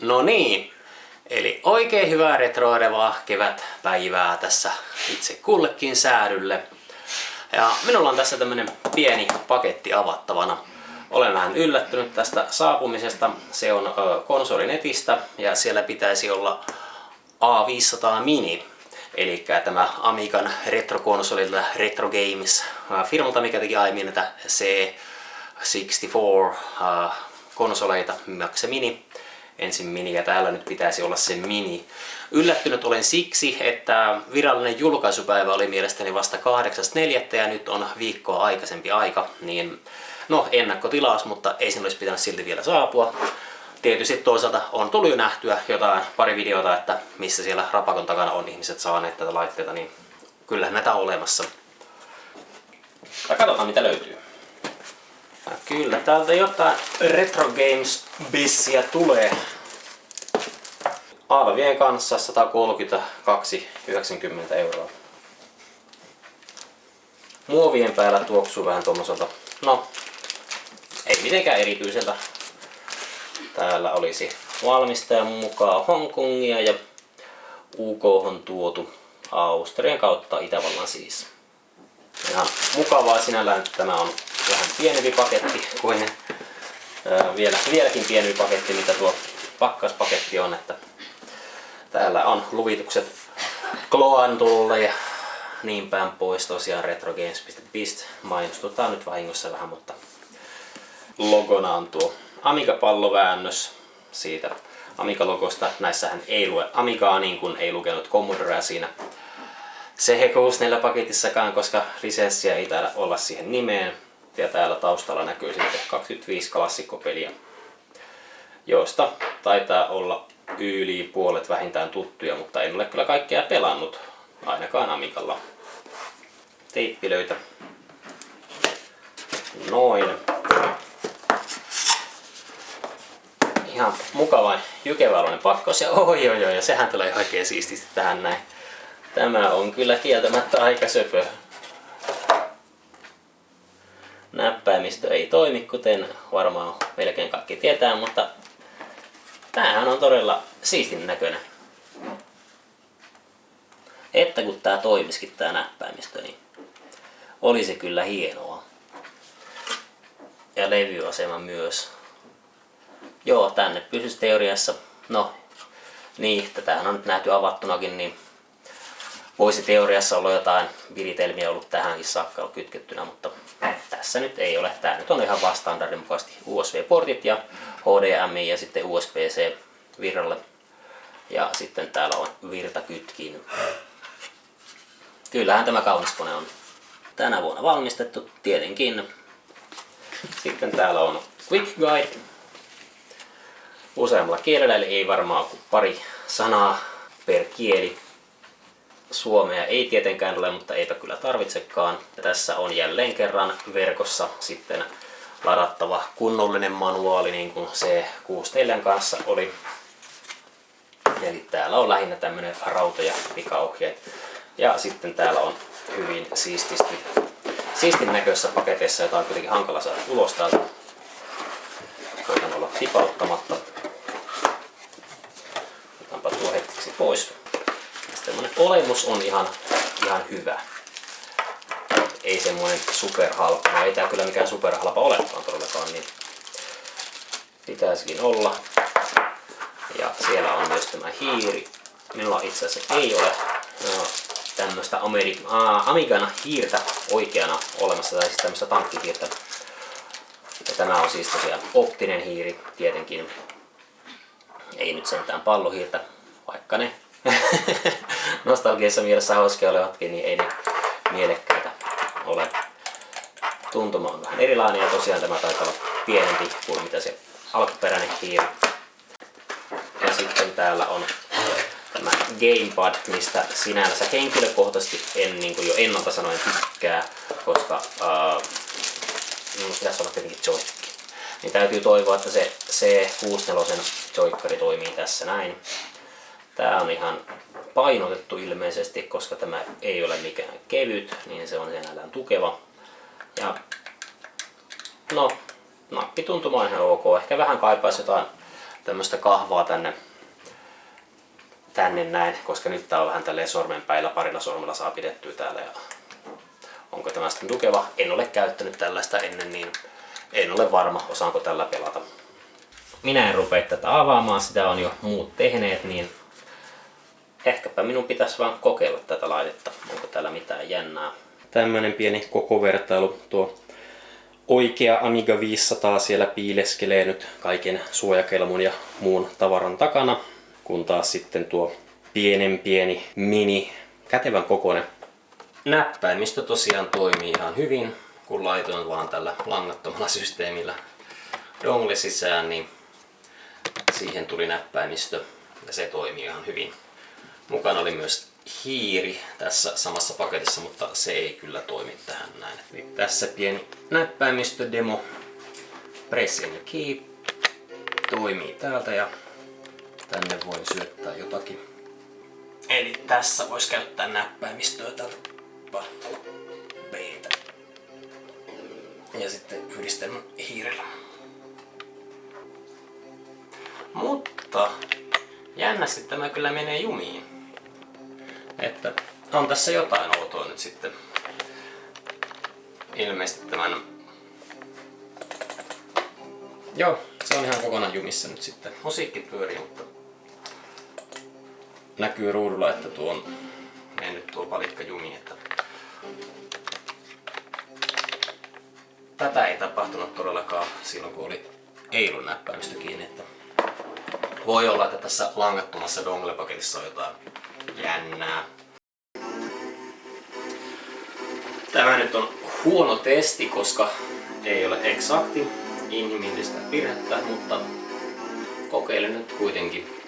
No niin, eli oikein hyvää retroilevaa kevätpäivää tässä itse kullekin säädylle. Ja minulla on tässä tämmönen pieni paketti avattavana. Olen vähän yllättynyt tästä saapumisesta. Se on konsolinetistä ja siellä pitäisi olla A500 Mini. Eli tämä Amigan retrokonsolilta Retro Games firmalta, mikä teki aiemmin näitä C64 konsoleita, se Mini. Ensin Mini ja täällä nyt pitäisi olla se Mini. Yllättynyt olen siksi, että virallinen julkaisupäivä oli mielestäni vasta 8.4. ja nyt on viikkoa aikaisempi aika. Niin, no ennakkotilaus, mutta ei sen olisi pitänyt silti vielä saapua. Tietysti toisaalta on tullut jo nähtyä pari videota, että missä siellä rapakon takana on ihmiset saaneet tätä laitteita, niin kyllähän näitä on olemassa. Ja katsotaan mitä löytyy. Ja kyllä, täältä jotain Retro Games bissiä tulee. Alvien kanssa 132,90 €. Muovien päällä tuoksuu vähän tommoselta, no ei mitenkään erityiseltä. Täällä olisi valmistajan mukaan Hongkongia ja UK on tuotu Austrian kautta Itävallan siis. Ihan mukavaa sinällään, että tämä on vähän pienempi paketti kuin vieläkin pienempi paketti mitä tuo pakkaspaketti on. Että täällä on luvitukset Kloandulle ja niin päin pois. Tosiaan retrogames.bist mainostutaan nyt vahingossa vähän, mutta logona on tuo Amiga-palloväännös siitä Amiga-logosta. Näissähän ei lue Amigaa niin kuin ei lukenut Commodorea siinä CH64-paketissakaan, koska lisenssiä ei taida olla siihen nimeen. Ja täällä taustalla näkyy sitten 25 klassikkopeliä, joista taitaa olla yli puolet vähintään tuttuja, mutta en ole kyllä kaikkea pelannut, ainakaan Amigalla. Teippilöitä. Noin. Ihan mukava jykevä pakkos ja ja sehän tulee oikein siististi tähän näin. Tämä on kyllä kieltämättä aika söpö. Näppäimistö ei toimi, kuten varmaan melkein kaikki tietää, mutta tämähän on todella siistin näköinen. Että kun tää toimisikin tää näppäimistö, niin olisi kyllä hienoa. Ja levyasema myös. Joo, tänne pysyisi teoriassa. No, niin, tätähän on nyt nähty avattunakin, niin voisi teoriassa olla jotain viritelmiä ollut tähänkin saakka kytkettynä, mutta tässä nyt ei ole. Tää nyt on ihan vaan standardin mukaisesti USB-portit ja HDMI ja sitten USB-C virralle. Ja sitten täällä on virtakytkin. Kyllähän tämä kaunis kone on tänä vuonna valmistettu, tietenkin. Sitten täällä on Quick Guide. Useammalla kielellä, eli ei varmaan kuin pari sanaa per kieli. Suomea ei tietenkään ole, mutta eipä kyllä tarvitsekaan. Ja tässä on jälleen kerran verkossa sitten ladattava kunnollinen manuaali, niin kuin C64 kanssa oli. Eli täällä on lähinnä tämmönen rauta- ja pikaohjeet. Ja sitten täällä on hyvin siistin näköisessä paketissa, jota on kuitenkin hankala saada ulos täältä. Koitan olla tipauttamatta. Otanpa tuo hetkeksi pois. Tämmönen olemus on ihan hyvä. Ei semmoinen superhalpa. No ei tää kyllä mikään superhalpa olekaan todellakaan, niin pitäisikin olla. Ja siellä on myös tämä hiiri. Minulla itse asiassa ei ole tämmöistä Amigan hiirtä oikeana olemassa, tai siis tämmöistä tankkihiirtä. Ja tämä on siis tosiaan optinen hiiri, tietenkin. Ei nyt sentään pallohiirtä, vaikka ne nostalgiassa mielessä hauskoja olevatkin, niin ei ne mielekkäitä ole. Tuntuma on vähän erilainen ja tosiaan tämä taitaa olla pienempi kuin mitä se alkuperäinen hiiri. Ja sitten täällä on tämä gamepad, mistä sinänsä henkilökohtaisesti en niin kuin jo ennalta sanoen tykkää, koska pitäisi olla tietenkin joystick. Niin täytyy toivoa, että se C64 joykkari toimii tässä näin. Tää on ihan painotettu ilmeisesti, koska tämä ei ole mikään kevyt, niin se on sinällään tukeva. Ja no, nappituntuma on ihan ok. Ehkä vähän kaipaisi jotain tämmöstä kahvaa tänne näin, koska nyt tää on vähän tälleen sormenpäillä, parilla sormella saa pidettyä täällä. Ja onko tämä sitten tukeva? En ole käyttänyt tällaista ennen, niin en ole varma, osaanko tällä pelata. Minä en rupea tätä avaamaan, sitä on jo muut tehneet, niin ehkäpä minun pitäisi vaan kokeilla tätä laitetta, onko täällä mitään jännää. Tämmönen pieni kokovertailu, tuo oikea Amiga 500 siellä piileskelee nyt kaiken suojakelmun ja muun tavaran takana, kun taas sitten tuo pieni mini kätevän kokoinen näppäimistö tosiaan toimii ihan hyvin, kun laitoin vaan tällä langattomalla systeemillä dongle sisään, niin siihen tuli näppäimistö ja se toimii ihan hyvin. Mukana oli myös hiiri tässä samassa paketissa, mutta se ei kyllä toimi tähän näin. Eli tässä pieni näppäimistödemo. Press and keep toimii täältä ja tänne voi syöttää jotakin. Eli tässä voisi käyttää näppäimistöä tältä paikalla B:tä. Ja sitten yhdistelmän hiirellä. Mutta jännästi tämä kyllä menee jumiin. Että on tässä jotain outoa nyt sitten. Ilmeisesti tämän... Joo, se on ihan kokonaan jumissa nyt sitten. Musiikki pyörii, mutta näkyy ruudulla, että tuo on mennyt tuo palikka jumiin. Että... Tätä ei tapahtunut todellakaan silloin, kun ei ollut näppäimistö kiinni. Että voi olla, että tässä langattomassa dongle-paketissa on jotain jännää. Tämä nyt on huono testi, koska ei ole eksakti inhimillistä virhettä, mutta kokeilen nyt kuitenkin.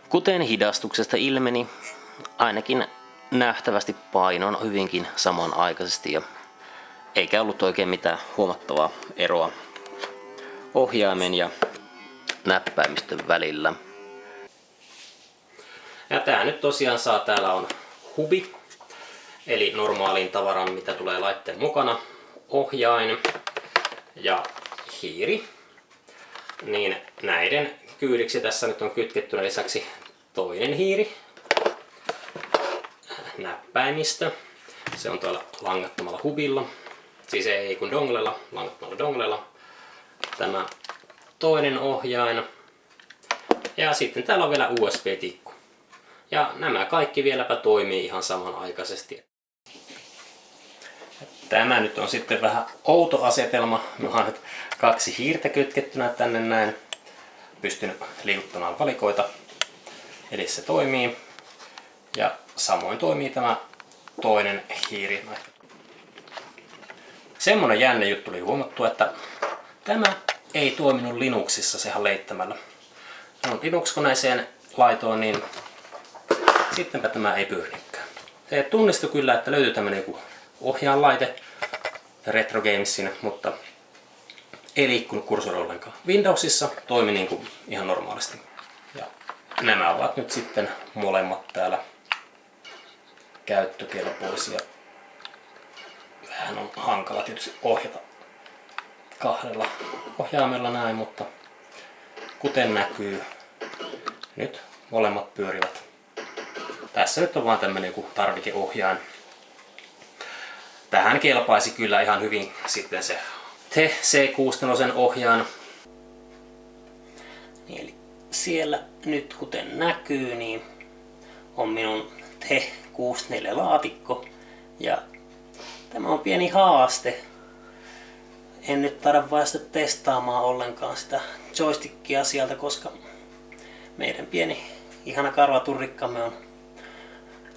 Kuten hidastuksesta ilmeni, ainakin nähtävästi paino on hyvinkin samanaikaisesti ja eikä ollut oikein mitään huomattavaa eroa ohjaimen ja näppäimistön välillä. Ja tää nyt tosiaan täällä on hubi, eli normaaliin tavaran mitä tulee laitteen mukana, ohjain ja hiiri. Niin näiden kyydiksi tässä nyt on kytkettynä lisäksi toinen hiiri, näppäimistö, se on tuolla langattomalla hubilla, siis ei kun donglella, langattomalla donglella, tämä toinen ohjain ja sitten täällä on vielä USB-tikku. Ja nämä kaikki vieläpä toimii ihan samanaikaisesti. Tämä nyt on sitten vähän outo asetelma, minulla on nyt kaksi hiirtä kytkettynä tänne näin. Pystyn liikuttamaan valikoita, eli se toimii. Ja samoin toimii tämä toinen hiiri. Semmonen jännä juttu oli huomattu, että tämä ei toiminut Linuxissa sehän leittämällä. No, Linux-koneeseen laitoin, niin sittenpä tämä ei pyörikään. Se tunnistui kyllä, että löytyy tämmönen ohjaanlaite Retro Gamesin, mutta ei liikkunut kursori ollenkaan. Windowsissa toimi niin kuin ihan normaalisti. Ja nämä ovat nyt sitten molemmat täällä käyttökelpoisia. Vähän on hankala tietysti ohjata kahdella ohjaimella näin, mutta kuten näkyy, nyt molemmat pyörivät. Tässä nyt on vaan tämmönen joku tarvikeohjain. Tähän kelpaisi kyllä ihan hyvin sitten se C16 ohjaan. Eli siellä nyt kuten näkyy, niin on minun T64 laatikko ja tämä on pieni haaste. En nyt taida vasta testaamaan ollenkaan sitä joystickia sieltä, koska meidän pieni ihana karvaturrikkamme on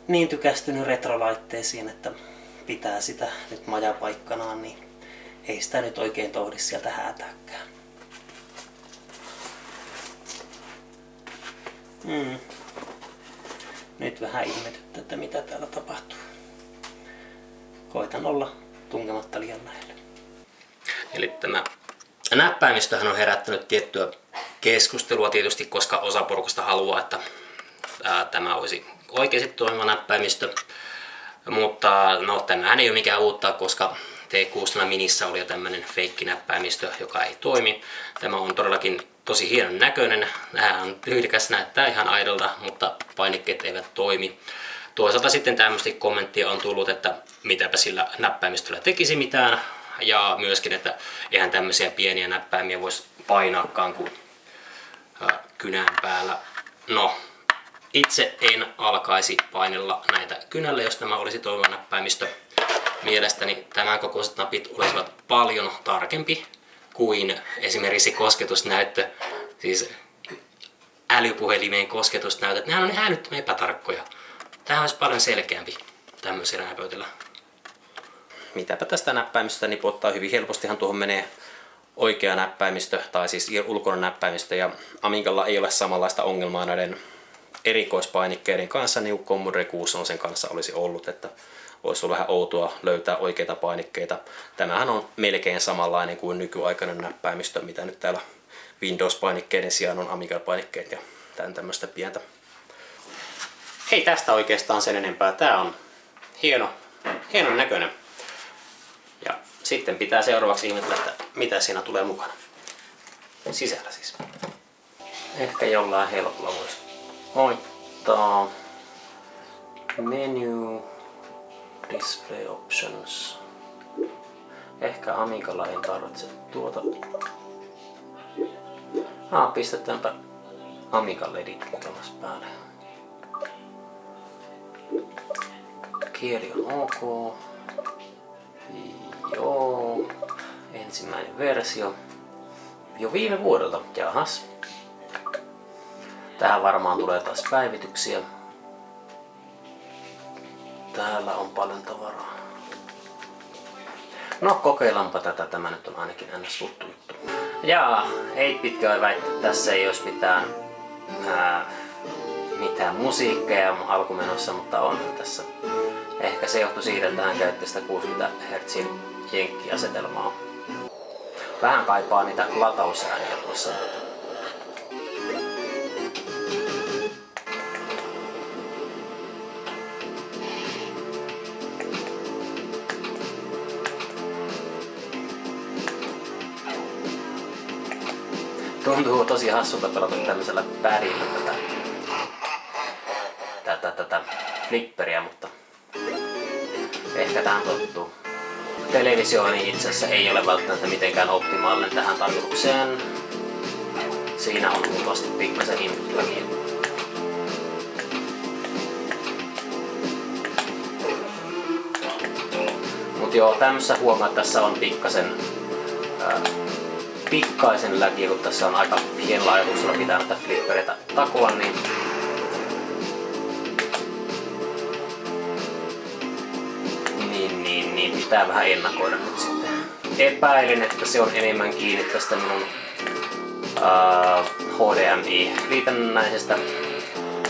niin tykästynyt retrolaitteisiin, että pitää sitä nyt majapaikkanaan, niin ei sitä nyt oikein tohdi sieltä häätääkään. Nyt vähän ihmetyttää, että mitä täällä tapahtuu. Koitan olla tunkematta liian lähelle. Eli tämä Näppäimistöhän on herättänyt tiettyä keskustelua tietysti, koska osa porukasta haluaa, että tämä olisi oikeasti toimiva näppäimistö. Mutta no, tämähän ei ole mikään uutta, koska T16 Minissä oli jo tämmöinen feikkinäppäimistö, joka ei toimi. Tämä on todellakin tosi hienon näköinen. Tämä on tyylikäs, näyttää ihan aidolta, mutta painikkeet eivät toimi. Toisaalta sitten tämmöistä kommenttia on tullut, että mitäpä sillä näppäimistöllä tekisi mitään. Ja myöskin, että eihän tämmöisiä pieniä näppäimiä voisi painaakaan kuin kynän päällä. No, itse en alkaisi painella näitä kynällä, jos tämä olisi toimiva näppäimistö. Mielestäni tämän kokoiset napit olisivat paljon tarkempi kuin esimerkiksi kosketusnäyttö, siis älypuhelimeen kosketusnäytöt. Nehän on ihan älyttömän epätarkkoja. Tämähän olisi paljon selkeämpi tämmöisellä näpötellä. Mitäpä tästä näppäimistöstä nipottaa hyvin helpostihan tuohon menee oikea näppäimistö, tai siis ulkoinen näppäimistö, ja Amigalla ei ole samanlaista ongelmaa näiden erikoispainikkeiden kanssa, niin kuin Commodore 6 sen kanssa olisi ollut, että olisi ollut vähän outoa löytää oikeita painikkeita. Tämähän on melkein samanlainen kuin nykyaikainen näppäimistö, mitä nyt täällä Windows-painikkeiden sijaan on Amiga-painikkeet ja tämmöistä pientä. Ei tästä oikeastaan sen enempää. Tää on hienon näköinen. Ja sitten pitää seuraavaksi ihmetellä, että mitä siinä tulee mukana. Sisällä siis. Ehkä jollain helpolla voisi hoitaa. Menu, display options. Ehkä Amigalla ei tarvitse tuota. Pistetäänpä Amiga ledit mukamas päälle. Kieli on ok. Joo. Ensimmäinen versio. Jo viime vuodelta. Jahas. Tähän varmaan tulee taas päivityksiä. Täällä on paljon tavaraa. No, kokeillaanpa tätä. Tämä nyt on ainakin ns. Tuttu juttu. Jaa, ei pitkään väittää, että tässä ei olisi mitään musiikkeja alkumenossa, mutta onhan tässä. Ehkä se johtui siitä, että hän käytti sitä 60 Hz jenkkiasetelmaa. Vähän kaipaa niitä latausääniä tuossa. Tuntuu tosi hassulta pelata tämmöisellä padilla tätä flipperiä, mutta ehkä tähän tottuu. Televisioni itse asiassa ei ole välttämättä mitenkään optimaalinen tähän tarkoitukseen. Siinä on luultavasti pikkasen input-lagia. Mut joo, tämmössä huomaa, että tässä on pikkaisen läkiä, kun tässä on aika hienolla ajatuksella pitää näitä flippereitä takoa, niin pitää vähän ennakoida nyt sitten. Epäilin, että se on enemmän kiinni tästä minun HDMI-liitännäisestä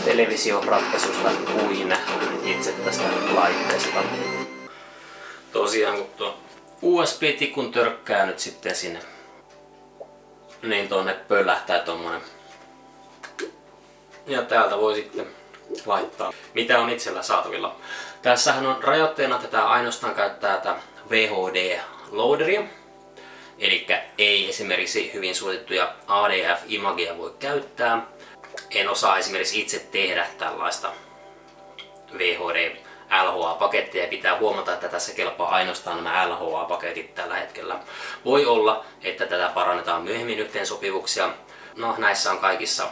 televisioratkaisusta kuin itse tästä laitteesta. Tosiaan kun tuo USB-tikun törkkää nyt sitten sinne, niin tonne pöllähtää tommonen. Ja täältä voi sitten laittaa, mitä on itsellä saatavilla. Tässähän on rajoitteena, että tämä ainoastaan käyttää tätä VHD-loaderia. Eli ei esimerkiksi hyvin suosittuja ADF-imageja voi käyttää. En osaa esimerkiksi itse tehdä tällaista VHD-LHA-pakettia ja pitää huomata, että tässä kelpaa ainoastaan nämä LHA-paketit tällä hetkellä. Voi olla, että tätä parannetaan myöhemmin yhteensopivuuksia. No, näissä on kaikissa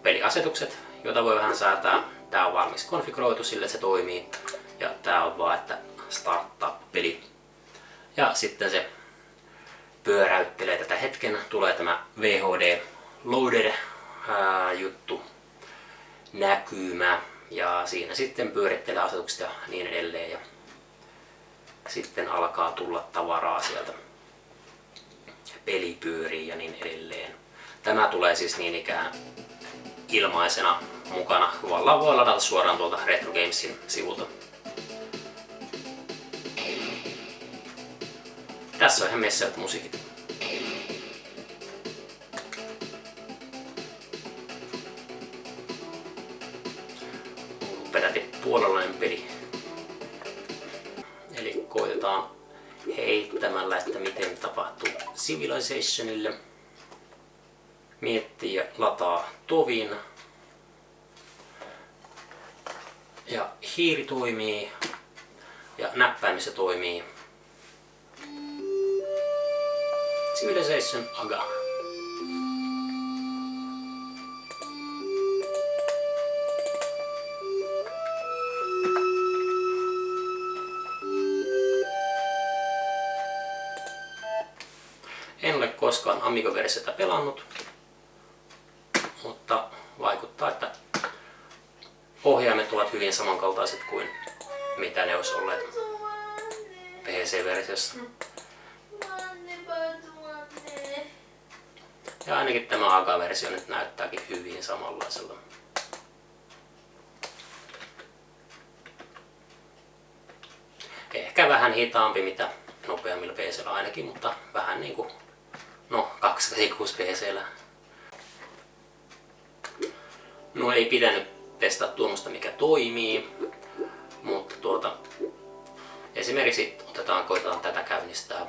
peliasetukset, joita voi vähän säätää. Tää on valmis konfiguroitu sille, että se toimii. Ja tää on vaan, että starttaa peli. Ja sitten se pyöräyttelee tätä hetken. Tulee tämä VHD Loader juttu näkymä. Ja siinä sitten pyörittelee asetukset ja niin edelleen. Ja sitten alkaa tulla tavaraa sieltä. Peli pyörii ja niin edelleen. Tämä tulee siis niin ikään ilmaisena mukana. Vallan voi ladata suoraan tuolta Retro Gamesin sivulta. Tässä on ihan messeät musiikit. peräti puolalainen peli. Eli koitetaan heittämällä, että miten tapahtuu Civilizationille. Miettii ja lataa tovin. Ja hiiri toimii ja näppäimissä toimii. Civilization Aga. En ole koskaan Amiga-versiota pelannut, mutta vaikuttaa, että ohjaimet ovat hyvin samankaltaiset kuin mitä ne olisi olleet PC-versiossa. Ja ainakin tämä Aga-versio nyt näyttääkin hyvin samanlaiselta. Ehkä vähän hitaampi mitä nopeammilla PC:llä ainakin, mutta vähän niinku 286 PC:llä. No ei pitänyt testaa tuommoista mikä toimii, mutta esimerkiksi koitetaan tätä käynnistää.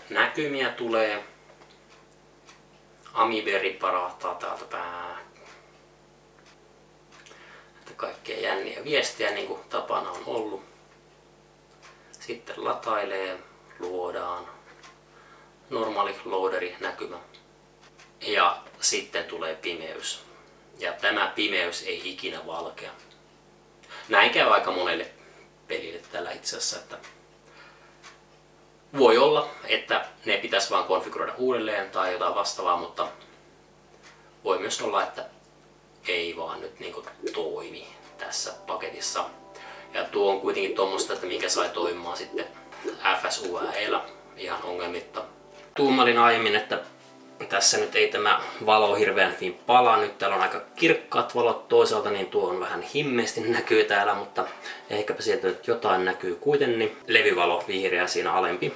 Näkymiä tulee. Amiberi parahtaa täältä pää. Että kaikkea jänniä viestiä niin kuin tapana on ollut. Sitten latailee, luodaan. Normaali loaderi näkymä. Ja sitten tulee pimeys. Ja tämä pimeys ei ikinä valkea. Näin käy aika monelle pelille tällä itse asiassa, että voi olla, että ne pitäisi vaan konfiguroida uudelleen tai jotain vastaavaa, mutta voi myös olla, että ei vaan nyt niinku toimi tässä paketissa. Ja tuo on kuitenkin tuommoista, että mikä sai toimimaan sitten FSUAE:llä ihan ongelmitta. Tuumalin aiemmin, että tässä nyt ei tämä valo hirveän hyvin pala. Nyt täällä on aika kirkkaat valot toisaalta, niin tuo on vähän himmeästi näkyy täällä, mutta ehkäpä sieltä nyt jotain näkyy kuitenkin. Levyvalo vihreä siinä alempi.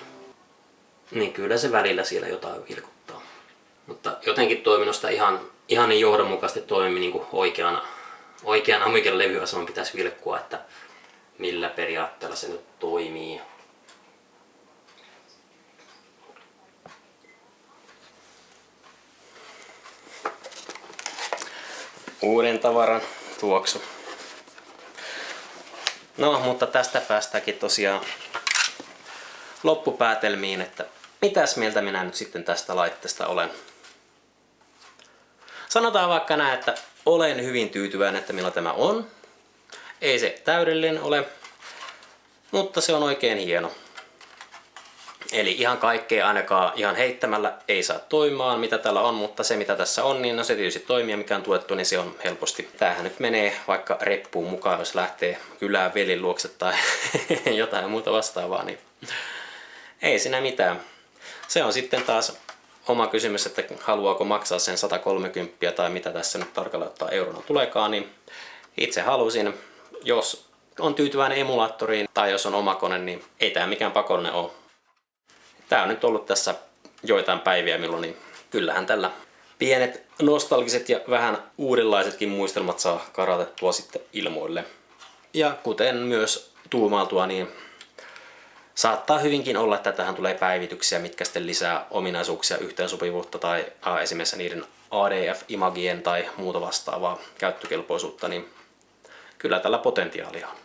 Niin kyllä se välillä siellä jotain vilkuttaa. Mutta jotenkin toiminnosta ihan niin johdonmukaisesti toimii niin kuin oikean Amigan levyaseman pitäisi vilkkua, että millä periaatteella se nyt toimii. Uuden tavaran tuoksu. No, mutta tästä päästäänkin tosiaan loppupäätelmiin, että mitäs mieltä minä nyt sitten tästä laitteesta olen. Sanotaan vaikka näin, että olen hyvin tyytyväinen, että millä tämä on. Ei se täydellinen ole, mutta se on oikein hieno. Eli ihan kaikkea ainakaan ihan heittämällä ei saa toimimaan, mitä täällä on, mutta se mitä tässä on, niin no se tietysti toimii, mikä on tuettu, niin se on helposti. Tämähän nyt menee vaikka reppuun mukaan, jos lähtee kylään velin luokse tai jotain muuta vastaavaa, niin ei siinä mitään. Se on sitten taas oma kysymys, että haluaako maksaa sen 130 tai mitä tässä nyt tarkalleen ottaa eurona tuleekaan, niin itse halusin, jos on tyytyväinen emulaattoriin tai jos on oma kone, niin ei tämä mikään pakollinen ole. Tää on nyt ollut tässä joitain päiviä milloin, niin kyllähän tällä pienet nostalgiset ja vähän uudenlaisetkin muistelmat saa karatettua sitten ilmoille. Ja kuten myös tuumailtua, niin saattaa hyvinkin olla, että tähän tulee päivityksiä, mitkä sitten lisää ominaisuuksia, yhteensopivuutta tai esimerkiksi niiden ADF-imagien tai muuta vastaavaa käyttökelpoisuutta, niin kyllä tällä potentiaalia on.